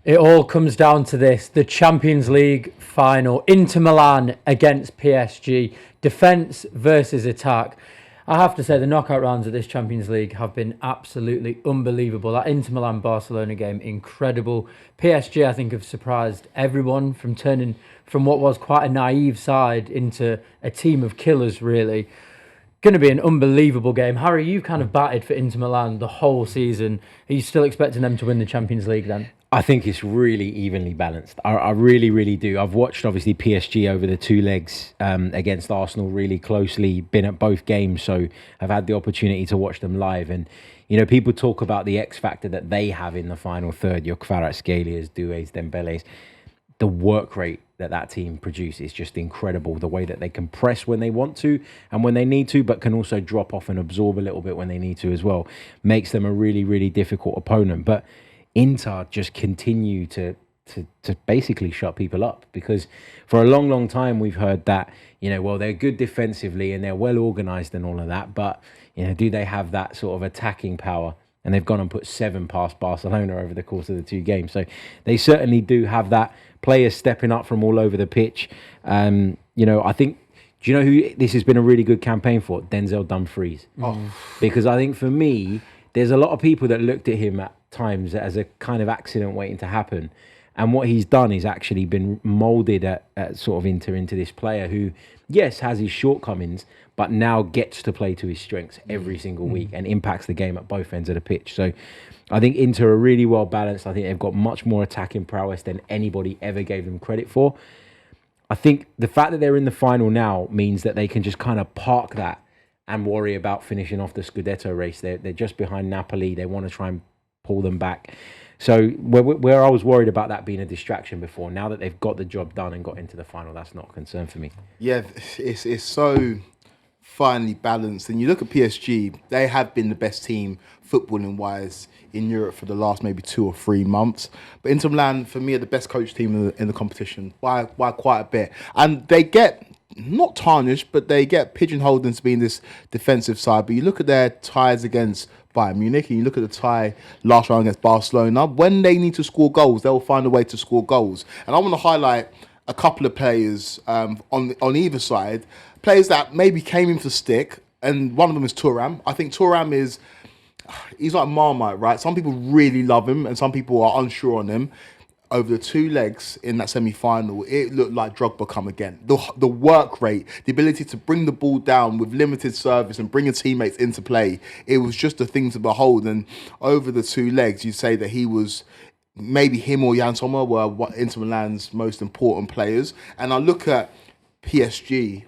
It all comes down to this, the Champions League final, Inter Milan against PSG, defence versus attack. I have to say the knockout rounds of this Champions League have been absolutely unbelievable. That Inter Milan-Barcelona game, incredible. PSG, I think, have surprised everyone from turning from what was quite a naive side into a team of killers, really. Going to be an unbelievable game. Harry, you've kind of batted for Inter Milan the whole season. Are you still expecting them to win the Champions League then? I think it's really evenly balanced. I really, really do. I've watched, obviously, PSG over the two legs against Arsenal really closely, been at both games, so I've had the opportunity to watch them live. And, you know, people talk about the X factor that they have in the final third, your Kvaratskhelia, Doués, Dembélés. The work rate that team produces is just incredible. The way that they can press when they want to and when they need to, but can also drop off and absorb a little bit when they need to as well, makes them a really, really difficult opponent. But Inter just continue to basically shut people up, because for a long, long time we've heard that, you know, well, they're good defensively and they're well organised and all of that, but, you know, do they have that sort of attacking power? And they've gone and put 7 past Barcelona over the course of the 2 games. So they certainly do have that. Players stepping up from all over the pitch. You know, I think, do you know who this has been a really good campaign for? Denzel Dumfries. Oh. Because I think for me, there's a lot of people that looked at him at times as a kind of accident waiting to happen. And what he's done is actually been moulded at sort of into this player who, yes, has his shortcomings, but now gets to play to his strengths every single week and impacts the game at both ends of the pitch. So I think Inter are really well balanced. I think they've got much more attacking prowess than anybody ever gave them credit for. I think the fact that they're in the final now means that they can just kind of park that and worry about finishing off the Scudetto race. They're just behind Napoli. They want to try and pull them back. So where I was worried about that being a distraction before, now that they've got the job done and got into the final, that's not a concern for me. Yeah, it's so finely balanced. And you look at PSG, they have been the best team footballing wise in Europe for the last maybe 2 or 3 months. But Inter Milan, for me, are the best coach team in the competition by quite a bit. And they get not tarnished, but they get pigeonholed into being this defensive side. But you look at their ties against Bayern Munich, and you look at the tie last round against Barcelona, when they need to score goals, they'll find a way to score goals. And I want to highlight a couple of players on either side, players that maybe came in for stick, and one of them is Thuram. I think Thuram he's like Marmite, right? Some people really love him, and some people are unsure on him. Over the 2 legs in that semi-final, it looked like Drogba come again. The work rate, the ability to bring the ball down with limited service and bring your teammates into play, it was just a thing to behold. And over the 2 legs, you'd say that he was, maybe him or Jan Sommer were Inter Milan's most important players. And I look at PSG,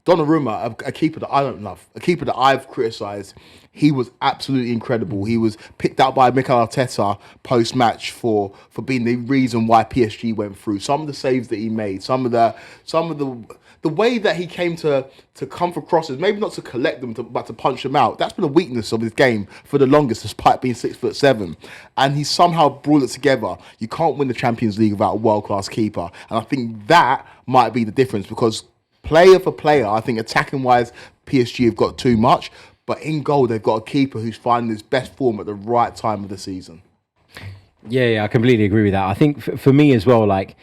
Donnarumma, a keeper that I don't love, a keeper that I've criticised. He was absolutely incredible. He was picked out by Mikel Arteta post-match for being the reason why PSG went through. Some of the saves that he made, some of the way that he came to come for crosses, maybe not to collect them, but to punch them out. That's been a weakness of his game for the longest, despite being 6'7". And he somehow brought it together. You can't win the Champions League without a world-class keeper. And I think that might be the difference, because player for player, I think attacking-wise, PSG have got too much. But in goal, they've got a keeper who's finding his best form at the right time of the season. Yeah, I completely agree with that. I think for me as well, like,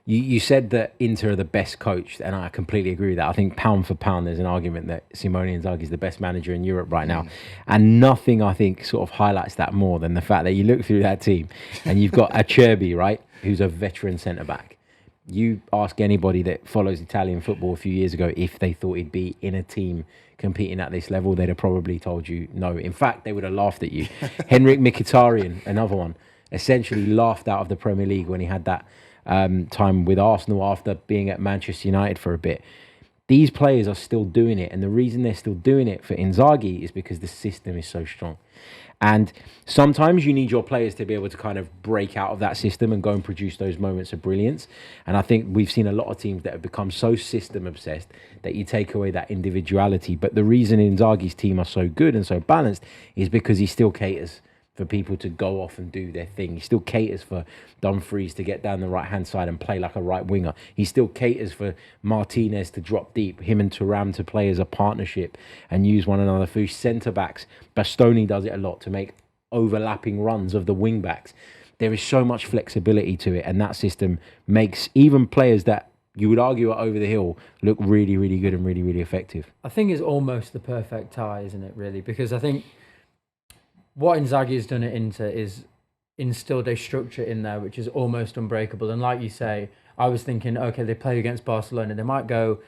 you said that Inter are the best coach, and I completely agree with that. I think pound for pound, there's an argument that Simone Inzaghi is the best manager in Europe right now. And nothing, I think, sort of highlights that more than the fact that you look through that team and you've got Acerbi, right, who's a veteran centre-back. You ask anybody that follows Italian football a few years ago if they thought he'd be in a team competing at this level, they'd have probably told you no. In fact, they would have laughed at you. Henrik Mkhitaryan, another one, essentially laughed out of the Premier League when he had that time with Arsenal after being at Manchester United for a bit. These players are still doing it, and the reason they're still doing it for Inzaghi is because the system is so strong. And sometimes you need your players to be able to kind of break out of that system and go and produce those moments of brilliance. And I think we've seen a lot of teams that have become so system obsessed that you take away that individuality. But the reason Inzaghi's team are so good and so balanced is because he still caters for people to go off and do their thing. He still caters for Dumfries to get down the right-hand side and play like a right winger. He still caters for Martinez to drop deep, him and Thuram to play as a partnership and use one another for centre-backs. Bastoni does it a lot to make overlapping runs of the wing-backs. there is so much flexibility to it, and that system makes even players that you would argue are over the hill look really, really good and really, really effective. I think it's almost the perfect tie, isn't it, really? Because I think what Inzaghi has done at Inter is instilled a structure in there which is almost unbreakable. And like you say, I was thinking, okay, they play against Barcelona, they might go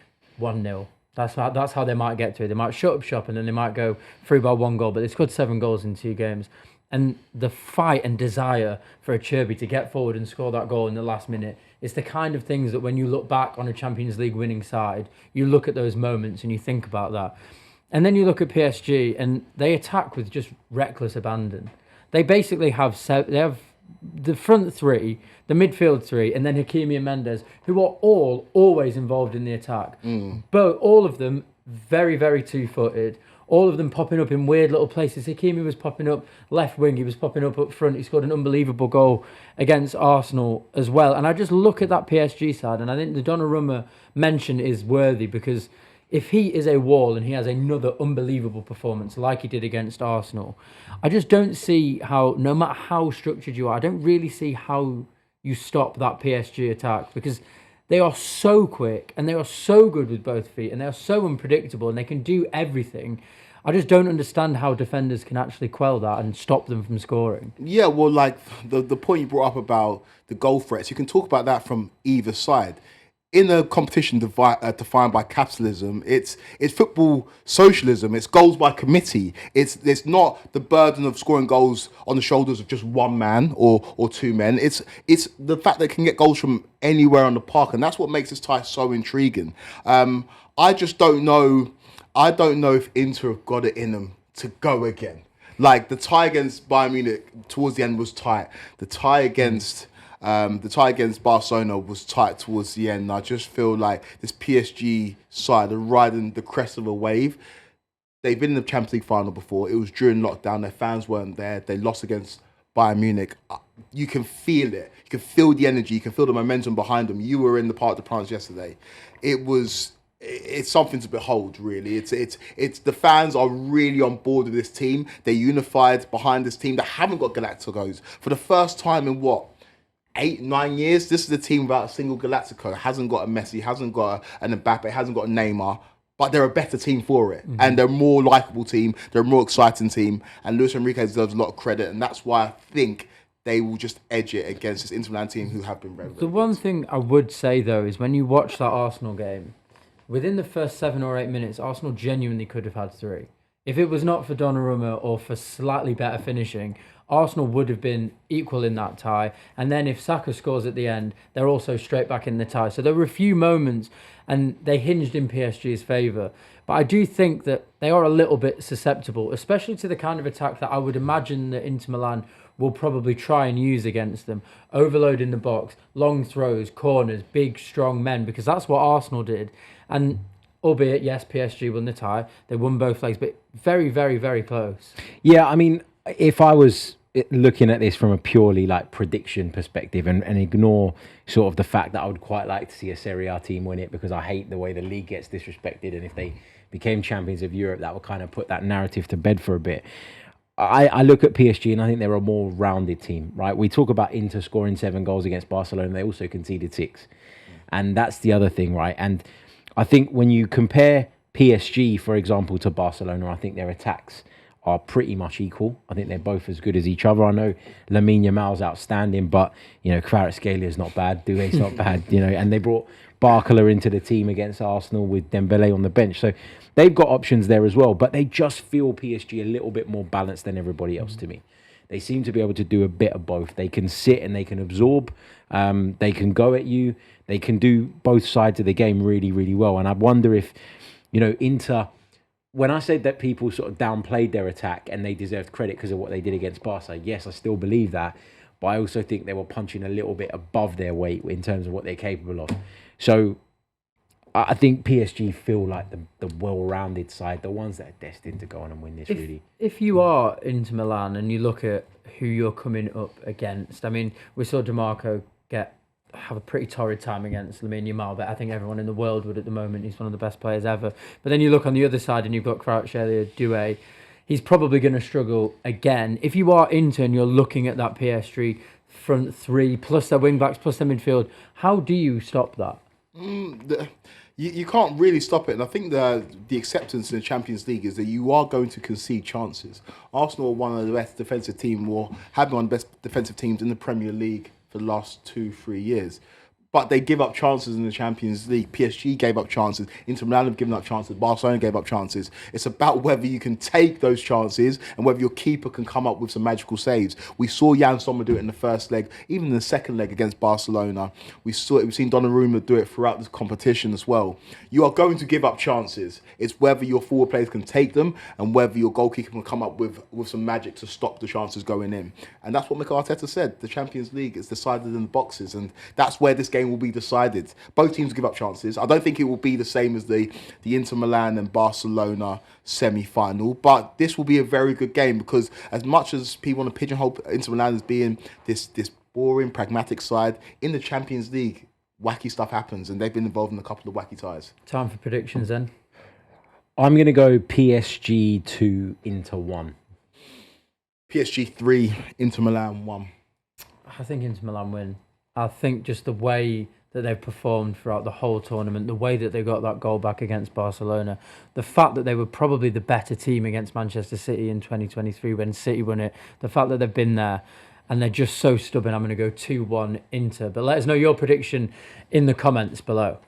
1-0. That's how they might get to it. They might shut up shop and then they might go through by 1 goal, but they scored 7 goals in 2 games. And the fight and desire for Acerbi to get forward and score that goal in the last minute is the kind of things that when you look back on a Champions League winning side, you look at those moments and you think about that. And then you look at PSG and they attack with just reckless abandon. They basically have the front 3, the midfield 3, and then Hakimi and Mendes, who are always involved in the attack. But all of them very, very two-footed. All of them popping up in weird little places. Hakimi was popping up left wing. He was popping up front. He scored an unbelievable goal against Arsenal as well. And I just look at that PSG side, and I think the Donnarumma mention is worthy because if he is a wall and he has another unbelievable performance like he did against Arsenal, I just don't see how, no matter how structured you are, I don't really see how you stop that PSG attack because they are so quick and they are so good with both feet and they are so unpredictable and they can do everything. I just don't understand how defenders can actually quell that and stop them from scoring. Yeah, well, like the point you brought up about the goal threats, you can talk about that from either side. In a competition defined by capitalism, it's football socialism. It's goals by committee. It's not the burden of scoring goals on the shoulders of just one man or 2 men. It's the fact that it can get goals from anywhere on the park, and that's what makes this tie so intriguing. I just don't know. I don't know if Inter have got it in them to go again. Like the tie against Bayern Munich towards the end was tight. The tie against Barcelona was tight towards the end. I just feel like this PSG side are riding the crest of a wave. They've been in the Champions League final before. It was during lockdown. Their fans weren't there. They lost against Bayern Munich. You can feel it. You can feel the energy. You can feel the momentum behind them. You were in the Parc des Princes yesterday. It's something to behold, really. It's the fans are really on board with this team. They're unified behind this team. They haven't got Galacticos for the first time in 8-9 years. This is a team without a single Galactico. Hasn't got a Messi, hasn't got an Mbappe, hasn't got a Neymar, but they're a better team for it. And they're a more likeable team. They're a more exciting team. And Luis Enrique deserves a lot of credit. And that's why I think they will just edge it against this Inter Milan team who have been very, very The one thing I would say, though, is when you watch that Arsenal game, within the first 7 or 8 minutes, Arsenal genuinely could have had 3. If it was not for Donnarumma or for slightly better finishing, Arsenal would have been equal in that tie. And then if Saka scores at the end, they're also straight back in the tie. So there were a few moments and they hinged in PSG's favour. But I do think that they are a little bit susceptible, especially to the kind of attack that I would imagine that Inter Milan will probably try and use against them. Overload in the box, long throws, corners, big, strong men, because that's what Arsenal did. And albeit, yes, PSG won the tie. They won both legs, but very, very, very close. Yeah, I mean, if I was looking at this from a purely like prediction perspective and ignore sort of the fact that I would quite like to see a Serie A team win it because I hate the way the league gets disrespected, and if they became champions of Europe, that would kind of put that narrative to bed for a bit. I look at PSG and I think they're a more rounded team, right? We talk about Inter scoring 7 goals against Barcelona. They also conceded 6. And that's the other thing, right? And I think when you compare PSG, for example, to Barcelona, I think their attacks are pretty much equal. I think they're both as good as each other. I know Lamine Yamal's outstanding, but, Kvaratskhelia not bad, Doué's not bad, and they brought Barcola into the team against Arsenal with Dembele on the bench. So they've got options there as well, but they just feel PSG a little bit more balanced than everybody else to me. They seem to be able to do a bit of both. They can sit and they can absorb. They can go at you. They can do both sides of the game really, really well. And I wonder if, Inter, when I said that people sort of downplayed their attack and they deserved credit because of what they did against Barca, yes, I still believe that. But I also think they were punching a little bit above their weight in terms of what they're capable of. So I think PSG feel like the well-rounded side, the ones that are destined to go on and win this, really. If you are Inter Milan and you look at who you're coming up against, I mean, we saw DiMarco have a pretty torrid time against Lamine Yamal, but I think everyone in the world would at the moment. He's one of the best players ever. But then you look on the other side and you've got Kvaratskhelia, Doué. He's probably going to struggle again. If you are Inter and you're looking at that PSG front three, plus their wing backs, plus their midfield. How do you stop that? You can't really stop it, and I think the acceptance in the Champions League is that you are going to concede chances. Arsenal are one of the best defensive teams, or have been one of the best defensive teams in the Premier League for the last 2-3 years. But they give up chances in the Champions League. PSG gave up chances. Inter Milan have given up chances. Barcelona gave up chances. It's about whether you can take those chances and whether your keeper can come up with some magical saves. We saw Jan Sommer do it in the first leg, even in the second leg against Barcelona. We've seen Donnarumma do it throughout this competition as well. You are going to give up chances. It's whether your forward players can take them and whether your goalkeeper can come up with some magic to stop the chances going in. And that's what Mikel Arteta said. The Champions League is decided in the boxes, and that's where this game will be decided. Both teams give up chances. I don't think it will be the same as the Inter Milan and Barcelona semi-final, but this will be a very good game because as much as people want to pigeonhole Inter Milan as being this boring, pragmatic side, in the Champions League, wacky stuff happens, and they've been involved in a couple of wacky ties. Time for predictions then. I'm going to go PSG 2, Inter 1. PSG 3, Inter Milan 1. I think Inter Milan win. I think just the way that they've performed throughout the whole tournament, the way that they got that goal back against Barcelona, the fact that they were probably the better team against Manchester City in 2023 when City won it, the fact that they've been there and they're just so stubborn, I'm going to go 2-1 Inter. But let us know your prediction in the comments below.